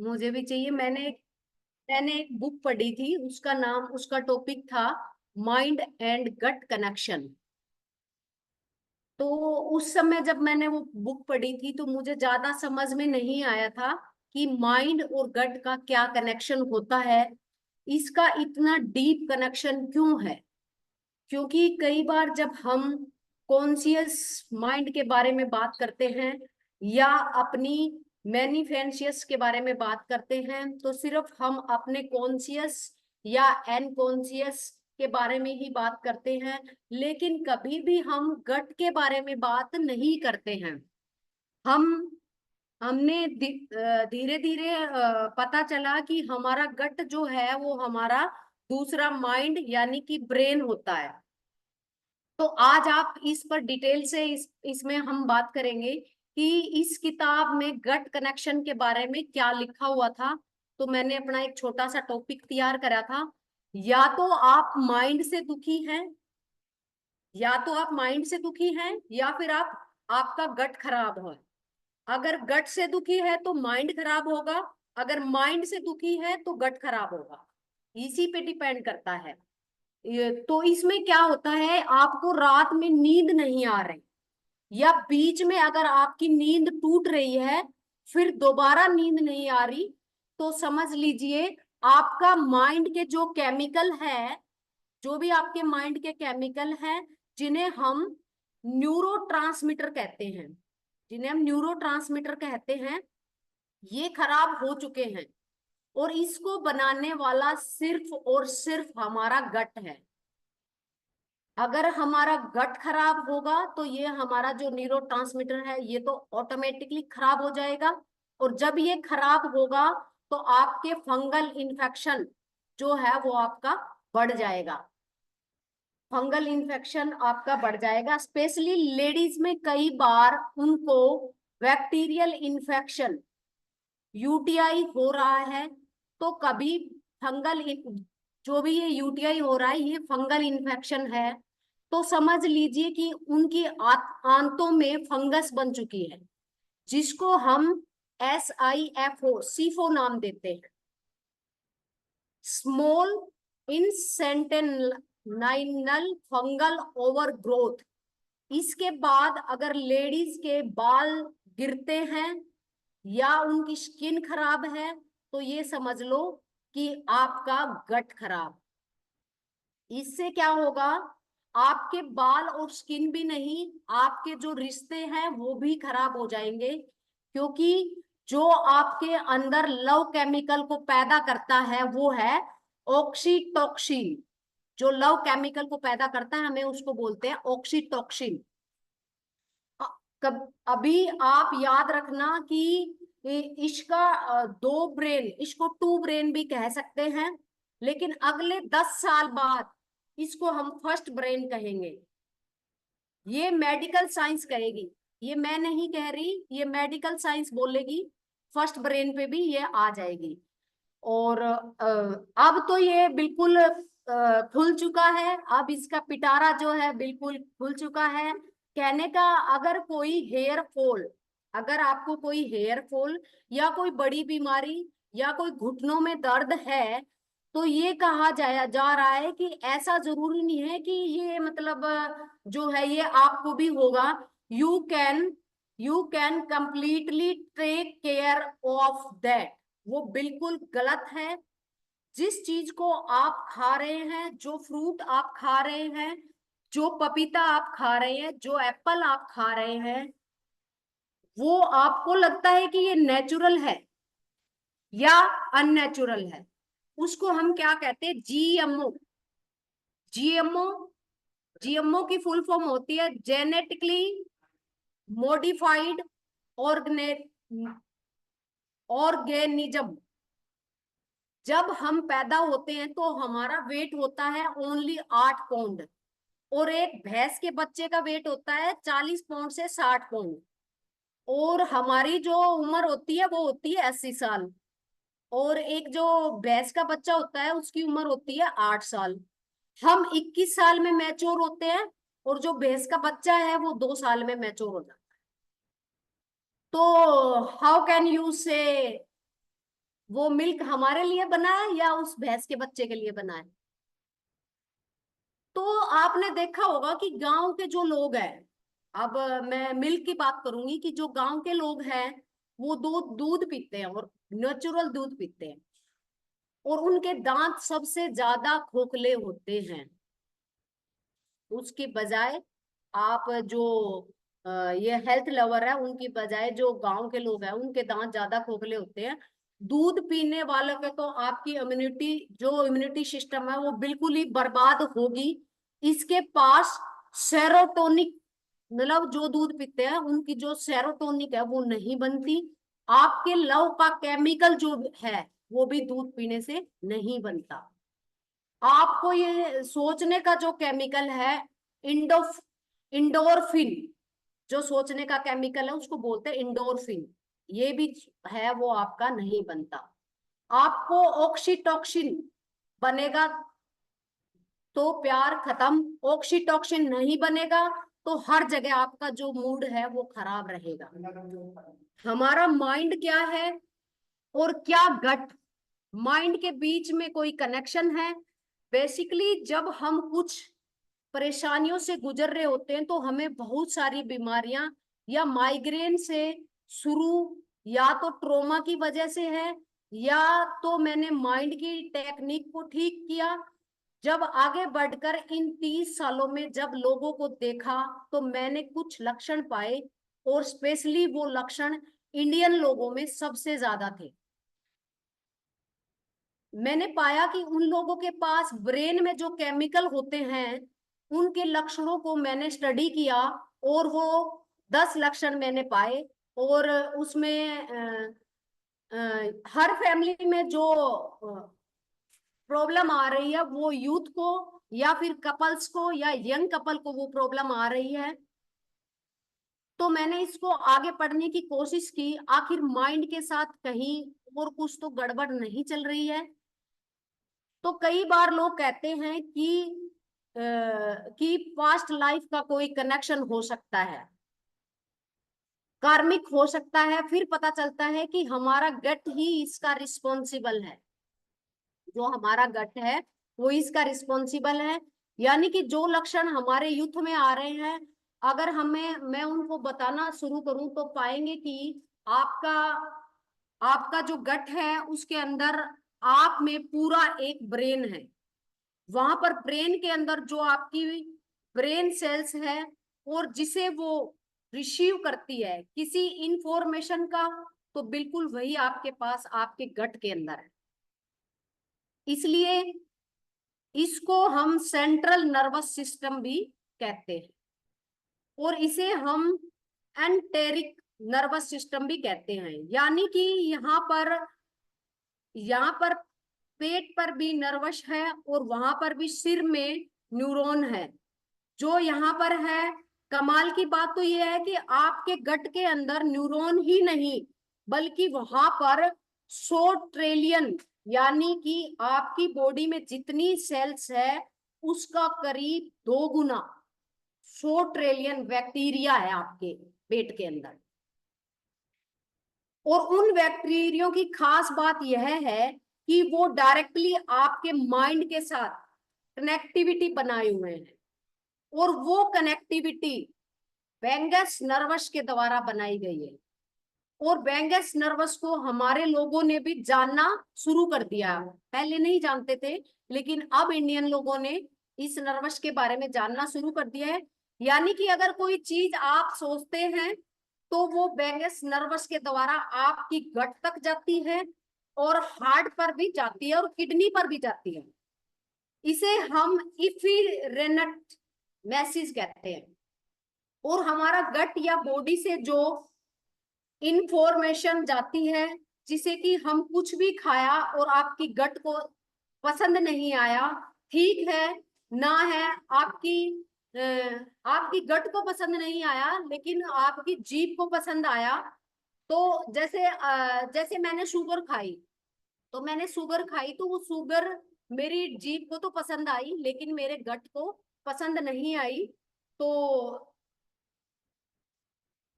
मुझे भी चाहिए। मैंने एक बुक पढ़ी थी, उसका टॉपिक था माइंड एंड गट कनेक्शन। तो उस समय जब मैंने वो बुक पढ़ी थी तो मुझे ज्यादा समझ में नहीं आया था कि माइंड और गट का क्या कनेक्शन होता है, इसका इतना डीप कनेक्शन क्यों है। क्योंकि कई बार जब हम कॉन्शियस माइंड के बारे में बात करते हैं या अपनी मैनिफेस्टियस के बारे में बात करते हैं तो सिर्फ हम अपने कॉन्शियस या अनकॉन्शियस के बारे में ही बात करते हैं, लेकिन कभी भी हम गट के बारे में बात नहीं करते हैं। हम हमने धीरे धीरे पता चला कि हमारा गट जो है वो हमारा दूसरा माइंड यानी कि ब्रेन होता है। तो आज आप इस पर डिटेल से इसमें हम बात करेंगे कि इस किताब में गट कनेक्शन के बारे में क्या लिखा हुआ था। तो मैंने अपना एक छोटा सा टॉपिक तैयार करा था। या तो आप माइंड से दुखी हैं, या तो आप माइंड से दुखी हैं, या फिर आपका गट खराब है। अगर गट से दुखी है तो माइंड खराब होगा, अगर माइंड से दुखी है तो गट खराब होगा। इसी पे डिपेंड करता है। तो इसमें क्या होता है, आपको रात में नींद नहीं आ रही, या बीच में अगर आपकी नींद टूट रही है फिर दोबारा नींद नहीं आ रही, तो समझ लीजिए आपका माइंड के जो केमिकल है, जो भी आपके माइंड के केमिकल हैं, जिन्हें हम न्यूरोट्रांसमीटर कहते हैं, जिन्हें हम न्यूरोट्रांसमीटर कहते हैं, ये खराब हो चुके हैं। और इसको बनाने वाला सिर्फ और सिर्फ हमारा गट है। अगर हमारा गट खराब होगा तो ये हमारा जो न्यूरोट्रांसमीटर है ये तो ऑटोमेटिकली खराब हो जाएगा। और जब ये खराब होगा तो आपके फंगल इन्फेक्शन जो है वो आपका बढ़ जाएगा। फंगल इन्फेक्शन आपका बढ़ जाएगा। स्पेशली लेडीज में कई बार उनको बैक्टीरियल इन्फेक्शन, यूटीआई हो रहा है। तो कभी जो भी ये यूटीआई हो रहा है ये फंगल इन्फेक्शन है। तो समझ लीजिए कि उनकी आंतों में फंगस बन चुकी है, जिसको हम SIFO सीफो नाम देते हैं, स्मॉल इंसेंटेनाइनल फंगल ओवरग्रोथ। इसके बाद अगर लेडीज के बाल गिरते हैं या उनकी स्किन खराब है तो ये समझ लो कि आपका गट खराब। इससे क्या होगा, आपके बाल और स्किन भी नहीं, आपके जो रिश्ते हैं वो भी खराब हो जाएंगे। क्योंकि जो आपके अंदर लव केमिकल को पैदा करता है वो है ऑक्सीटोक्सिन। जो लव केमिकल को पैदा करता है हमें उसको बोलते हैं ऑक्सीटोक्सिन। कब अभी आप याद रखना कि इसका दो ब्रेन, इसको टू ब्रेन भी कह सकते हैं, लेकिन अगले 10 साल बाद इसको हम फर्स्ट ब्रेन कहेंगे। ये मेडिकल साइंस कहेगी, ये मैं नहीं कह रही, ये मेडिकल साइंस बोलेगी। फर्स्ट ब्रेन पे भी ये आ जाएगी। और अब तो ये बिल्कुल खुल चुका है। अब इसका पिटारा जो है बिल्कुल खुल चुका है। कहने का, अगर कोई हेयर फॉल, अगर आपको कोई हेयर फॉल या कोई बड़ी बीमारी या कोई घुटनों में दर्द है, तो ये कहा जा रहा है कि ऐसा जरूरी नहीं है कि ये मतलब जो है ये आपको भी होगा। You can you can completely take care of that. वो बिल्कुल गलत है। जिस चीज को आप खा रहे हैं, जो फ्रूट आप खा रहे हैं, जो पपीता आप खा रहे हैं, जो एप्पल आप खा रहे हैं, वो आपको लगता है कि ये नेचुरल है या अननेचुरल है, उसको हम क्या कहते हैं, GMO। जीएमओ जीएमओ की फुल फॉर्म होती है जेनेटिकली मॉडिफाइड ऑर्गेने ऑर्गेनिज्म। जब हम पैदा होते हैं तो हमारा वेट होता है ओनली 8 पाउंड, और एक भैंस के बच्चे का वेट होता है 40 पाउंड से 60 पाउंड। और हमारी जो उम्र होती है वो होती है 80 साल। और एक जो भैंस का बच्चा होता है उसकी उम्र होती है 8 साल। हम 21 साल में मैच्योर होते हैं, और जो भैंस का बच्चा है वो 2 साल में मैच्योर हो जाता है। तो हाउ कैन यू से वो मिल्क हमारे लिए बना है या उस भैंस के बच्चे के लिए बना है? तो आपने देखा होगा कि गांव के जो लोग हैं, अब मैं मिल्क की बात करूंगी, कि जो गांव के लोग हैं वो दूध दूध पीते हैं और नेचुरल दूध पीते हैं, और उनके दांत सबसे ज्यादा खोखले होते हैं। उसके बजाय आप जो ये हेल्थ लवर है, उनकी बजाय जो गांव के लोग हैं उनके दांत ज्यादा खोखले होते हैं। दूध पीने वालों के तो आपकी इम्यूनिटी सिस्टम है वो बिल्कुल ही बर्बाद होगी। इसके पास सेरोटोनिक, मतलब जो दूध पीते हैं उनकी जो सेरोटोनिक है वो नहीं बनती। आपके लव का केमिकल जो है वो भी दूध पीने से नहीं बनता। आपको ये सोचने का जो केमिकल है, इंडो इंडोरफिन, जो सोचने का केमिकल है उसको बोलते हैं इंडोरफिन, ये भी है वो आपका नहीं बनता। आपको ऑक्सीटॉक्सिन बनेगा तो प्यार खत्म, ऑक्सीटॉक्सिन नहीं बनेगा तो हर जगह आपका जो मूड है वो खराब रहेगा। हमारा माइंड क्या है और क्या गट, माइंड के बीच में कोई कनेक्शन है? बेसिकली जब हम कुछ परेशानियों से गुजर रहे होते हैं तो हमें बहुत सारी बीमारियां, या माइग्रेन से शुरू, या तो ट्रोमा की वजह से है, या तो मैंने माइंड की टेक्निक को ठीक किया। जब आगे बढ़कर इन 30 सालों में जब लोगों को देखा तो मैंने कुछ लक्षण पाए, और स्पेशली वो लक्षण इंडियन लोगों में सबसे ज्यादा थे। मैंने पाया कि उन लोगों के पास ब्रेन में जो केमिकल होते हैं उनके लक्षणों को मैंने स्टडी किया, और वो 10 लक्षण मैंने पाए। और उसमें हर फैमिली में जो प्रॉब्लम आ रही है वो यूथ को, या फिर कपल्स को, या यंग कपल को वो प्रॉब्लम आ रही है। तो मैंने इसको आगे पढ़ने की कोशिश की, आखिर माइंड के साथ कहीं और कुछ तो गड़बड़ नहीं चल रही है। तो कई बार लोग कहते हैं कि पास्ट लाइफ का कोई कनेक्शन हो सकता है, कार्मिक हो सकता है। फिर पता चलता है कि हमारा गट ही इसका रिस्पॉन्सिबल है, जो हमारा गट है वो इसका रिस्पॉन्सिबल है। यानी कि जो लक्षण हमारे यूथ में आ रहे हैं, अगर मैं उनको बताना शुरू करूं तो पाएंगे कि आपका आपका जो गट है उसके अंदर आप में पूरा एक ब्रेन है। वहां पर ब्रेन के अंदर जो आपकी ब्रेन सेल्स है, और जिसे वो रिसीव करती है किसी इंफॉर्मेशन का, तो बिल्कुल वही आपके पास आपके गट के अंदर है। इसलिए इसको हम सेंट्रल नर्वस सिस्टम भी कहते हैं, और इसे हम एंटेरिक नर्वस सिस्टम भी कहते हैं। यानी कि यहाँ पर पेट पर भी नर्वस है, और वहां पर भी सिर में न्यूरॉन है जो यहाँ पर है। कमाल की बात तो यह है कि आपके गट के अंदर न्यूरॉन ही नहीं, बल्कि वहां पर 100 ट्रिलियन, यानी कि आपकी बॉडी में जितनी सेल्स है उसका करीब 2 गुना, 100 ट्रिलियन बैक्टीरिया है आपके पेट के अंदर। और उन बैक्टीरियो की खास बात यह है कि वो डायरेक्टली आपके माइंड के साथ कनेक्टिविटी बनाए हुए हैं, और वो कनेक्टिविटी वेगस नर्वस के द्वारा बनाई गई है। और वेगस नर्वस को हमारे लोगों ने भी जानना शुरू कर दिया, पहले नहीं जानते थे, लेकिन अब इंडियन लोगों ने इस नर्वस के बारे में जानना शुरू कर दिया है। यानी कि अगर कोई चीज आप सोचते हैं तो वो वेगस नर्वस के द्वारा आपकी गट तक जाती है, और हार्ट पर भी जाती है, और किडनी पर भी जाती है। इसे हम इफिरेनट मैसेज कहते हैं। और हमारा गट या बॉडी से जो इंफॉर्मेशन जाती है, जिसे कि हम कुछ भी खाया और आपकी गट को पसंद नहीं आया, ठीक है ना है, आपकी आपकी गट को पसंद नहीं आया लेकिन आपकी जीभ को पसंद आया। तो जैसे मैंने शुगर खाई, तो मैंने शुगर खाई तो वो शुगर मेरी जीभ को तो पसंद आई लेकिन मेरे गट को पसंद नहीं आई। तो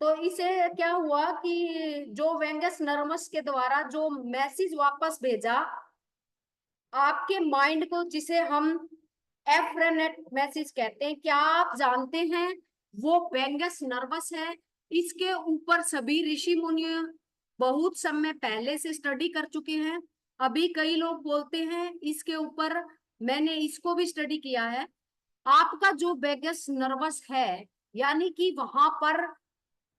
तो इसे क्या हुआ कि जो वेगस नर्वस के द्वारा जो मैसेज वापस भेजा आपके माइंड को, जिसे हम एफ्रेनेट मैसेज कहते हैं, क्या आप जानते हैं वो वेगस नर्वस है। इसके ऊपर सभी ऋषि मुनि बहुत समय पहले से स्टडी कर चुके हैं। अभी कई लोग बोलते हैं इसके ऊपर, मैंने इसको भी स्टडी किया है। आपका जो वेगस नर्वस है, यानी कि वहां पर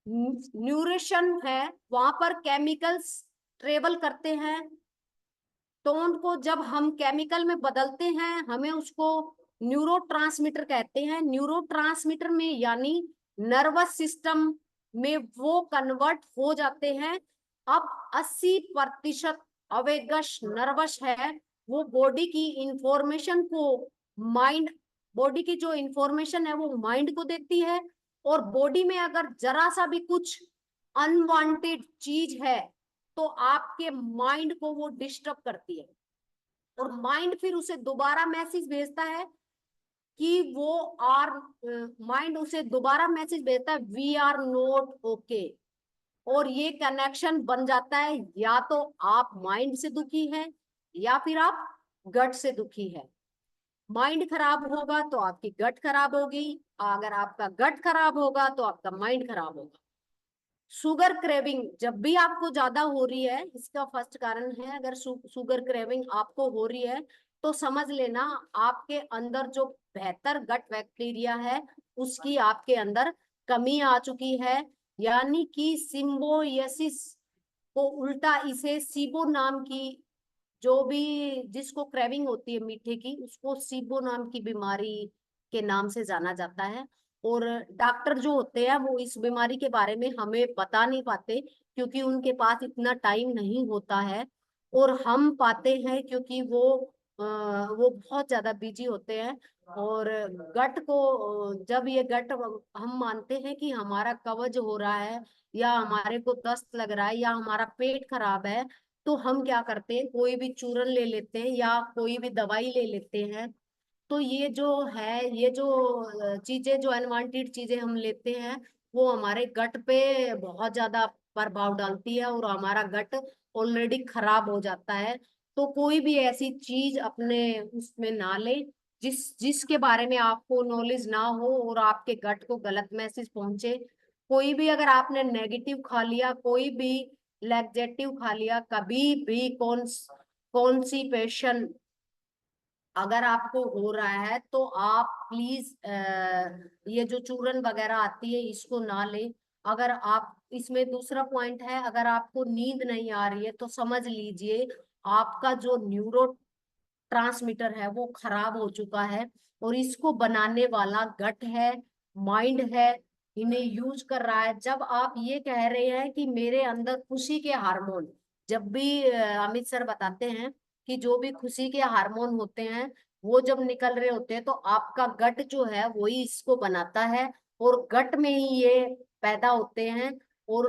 न्यूरेशन है, वहां पर केमिकल्स ट्रेवल करते हैं। टोन को जब हम केमिकल में बदलते हैं, हमें उसको न्यूरोट्रांसमीटर कहते हैं। न्यूरोट्रांसमीटर में यानी नर्वस सिस्टम में वो कन्वर्ट हो जाते हैं। अब 80% अवेगस नर्वस है, वो बॉडी की इंफॉर्मेशन को माइंड, बॉडी की जो इंफॉर्मेशन है वो माइंड को देती है। और बॉडी में अगर जरा सा भी कुछ अनवांटेड चीज है तो आपके माइंड को वो डिस्टर्ब करती है, और माइंड फिर उसे दोबारा मैसेज भेजता है कि वो आर माइंड उसे दोबारा मैसेज भेजता है वी आर नॉट ओके। और ये कनेक्शन बन जाता है, या तो आप माइंड से दुखी हैं या फिर आप गट से दुखी है। माइंड खराब होगा तो आपकी गट खराब होगी, अगर आपका गट खराब होगा तो आपका माइंड खराब होगा। शुगर क्रेविंग जब भी आपको ज्यादा हो रही है, इसका फर्स्ट कारण है, अगर शुगर क्रेविंग आपको हो रही है तो समझ लेना आपके अंदर जो बेहतर गट बैक्टीरिया है उसकी आपके अंदर कमी आ चुकी है। यानी कि सिम्बोयसिस को उल्टा इसे सीबो नाम की, जो भी जिसको क्रेविंग होती है मीठे की, उसको सीबो नाम की बीमारी के नाम से जाना जाता है। और डॉक्टर जो होते हैं वो इस बीमारी के बारे में हमें बता नहीं पाते, क्योंकि उनके पास इतना टाइम नहीं होता है। और हम पाते हैं क्योंकि वो बहुत ज्यादा बिजी होते हैं। और गट को जब ये गट, हम मानते हैं कि हमारा कब्ज हो रहा है या हमारे को दस्त लग रहा है या हमारा पेट खराब है, तो हम क्या करते हैं, कोई भी चूरन ले लेते हैं या कोई भी दवाई ले लेते हैं। तो ये जो है, ये जो चीजें, जो अनवांटेड चीजें हम लेते हैं, वो हमारे गट पे बहुत ज्यादा प्रभाव डालती है और हमारा गट ऑलरेडी खराब हो जाता है। तो कोई भी ऐसी चीज अपने उसमें ना ले जिसके बारे में आपको नॉलेज ना हो और आपके गट को गलत मैसेज पहुंचे। कोई भी अगर आपने नेगेटिव खा लिया, कोई भी लैक्जेटिव खा लिया, कभी भी कॉन्स्टिपेशन अगर आपको हो रहा है, तो आप प्लीज ये जो चूरन वगैरह आती है इसको ना ले। अगर आप, इसमें दूसरा पॉइंट है, अगर आपको नींद नहीं आ रही है तो समझ लीजिए आपका जो न्यूरो ट्रांसमीटर है वो खराब हो चुका है, और इसको बनाने वाला गट है, माइंड है, इन्हें यूज कर रहा है। जब आप ये कह रहे हैं कि मेरे अंदर खुशी के हार्मोन, जब भी अमित सर बताते हैं कि जो भी खुशी के हार्मोन होते हैं वो जब निकल रहे होते हैं, तो आपका गट जो है वही इसको बनाता है, और गट में ही ये पैदा होते हैं। और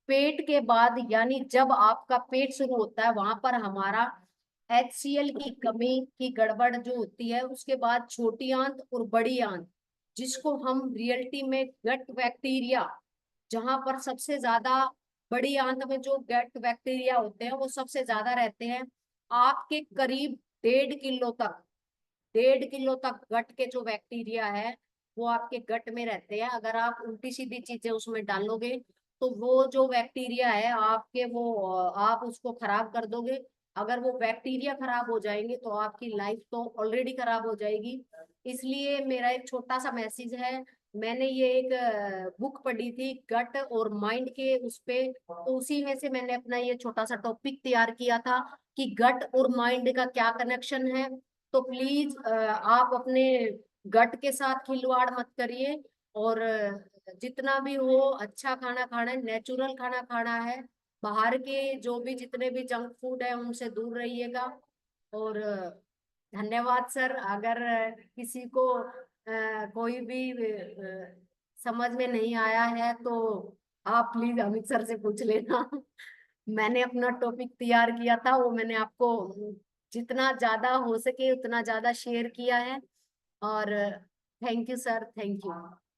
पेट के बाद, यानी जब आपका पेट शुरू होता है, वहां पर हमारा HCl की कमी की गड़बड़ जो होती है, उसके बाद छोटी आंत और बड़ी आंत, जिसको हम रियलिटी में गट बैक्टीरिया, जहां पर सबसे ज्यादा बड़ी आंत में जो गट बैक्टीरिया होते हैं वो सबसे ज्यादा रहते हैं। आपके करीब 1.5 किलो तक, 1.5 किलो तक गट के जो बैक्टीरिया है वो आपके गट में रहते हैं। अगर आप उल्टी सीधी चीजें उसमें डालोगे तो वो जो बैक्टीरिया है आपके, वो आप उसको खराब कर दोगे। अगर वो बैक्टीरिया खराब हो जाएंगे तो आपकी लाइफ तो ऑलरेडी खराब हो जाएगी। इसलिए मेरा एक छोटा सा मैसेज है, मैंने ये एक बुक पढ़ी थी गट और माइंड के उस पे, तो उसी में से मैंने अपना ये छोटा सा टॉपिक तैयार किया था कि गट और माइंड का क्या कनेक्शन है। तो प्लीज आप अपने गट के साथ खिलवाड़ मत करिए, और जितना भी हो अच्छा खाना खाना है, नेचुरल खाना खाना है। बाहर के जो भी जितने भी जंक फूड है उनसे दूर रहिएगा। और धन्यवाद सर। अगर किसी को कोई भी समझ में नहीं आया है तो आप प्लीज अमित सर से पूछ लेना। मैंने अपना टॉपिक तैयार किया था, वो मैंने आपको जितना ज्यादा हो सके उतना ज्यादा शेयर किया है। और thank you sir, thank you.